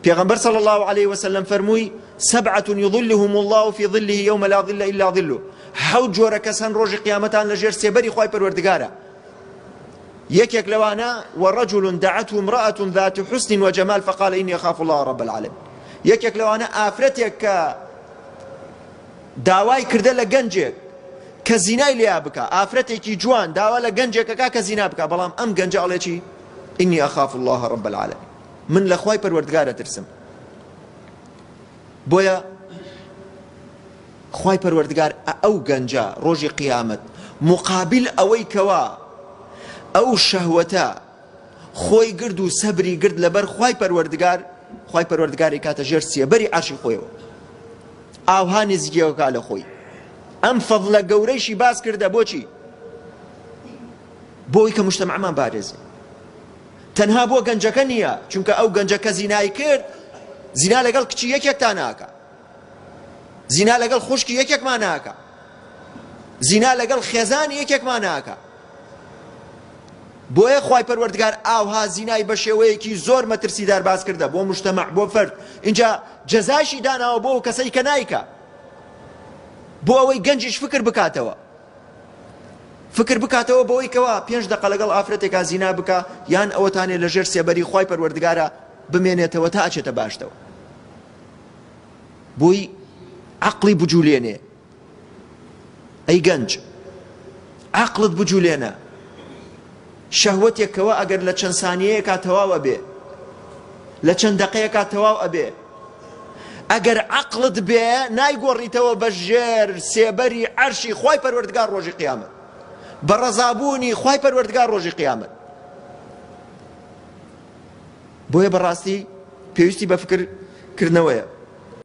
پیغمبر صلى الله عليه وسلم فرمووی سبعة يظلهم الله في ظله يوم لا ظل إلا ظله. حەوت جۆرە کەسان ڕۆژی قیامەتان لەژێر سێبەری خوای پەروەردگارە. یەکێک لەوانە ورجل دعته امرأة ذات حسن وجمال فقال إني أخاف الله رب العالمين. یەکێک لەوانە ئافرەتێک کە داوای کردە لە گەنجێک کە زینای لێیا بکە، ئافرەتێکی جوان داوا لە گەنجێکەکە کە زینا بکە، بەڵام ئەم گەنجە ئەڵێکی إني أخاف الله رب العالمين، من لە خوای پەروەردگارە ترسم. بۆیە خوای پەروەردگار ئەو گەنجە ڕۆژی قیامەت مقابل ئەوەی کەوا ئەو شەهوەتە خۆی گرد و سەبری گرد لەبەر خوای پەروەردگاری کاتە ژێر سێبەری عەرشی خۆیەوە، ئاوها نزیکەوەکە لە خۆی. ئەم فەضلە گەورەیشی باس کردە بۆچی؟ بۆی کە مجتەمەعمان بارێزێ. تەنها بۆ گەنجەکە نییە، چونکە ئەو گەنجە کە زینای کرد، زینا لەگەڵ کچی یەکێکتان ناکە، زینا لەگەڵ خوشکی یەکێکمان ناکە، زینا لەگەڵ خێزانی یەکێکمان ناکە. بۆیە خوای پەروەردگار ئاوها زینای بە شێوەیەکی زۆر مەترسیدار باس کردە بۆ مجتەمەع، بۆ فەرد. اینجا جەزاشی داناوە بۆ ئەو کەسەی کە نایکە، بۆ ئەوەی گەنجیش فکر بکاتەوە بۆەوەی کەوا 5 دقە لەگەڵ ئافرەتێکا زینا بکە، یان ئەوەتانێ لەژێر سێبەری خوای پەروەردگارە بمێنێتەوە تا ئەچێتە باشتەوە. بۆی عەقڵی بجوولێنێ. ئەی گەنج، عەقڵت بجوولێنە. شەهوەتێکەوە ئەگەر لە چەند سانیەیەکا تەواو ئەبێ، لە چەند دەقەیەکا تەواو ئەبێ، ئەگەر عەقڵت بێ نایگۆڕیتەوە بە ژێر سێبەری عەرشی خوای پەروەردگار ڕۆژی قیامەت، بە ڕەزابوونی خوای پەروەردگار ڕۆژی قیامەت. بۆیە بەڕاستی پێویستی بە فکرکردنەوەیە.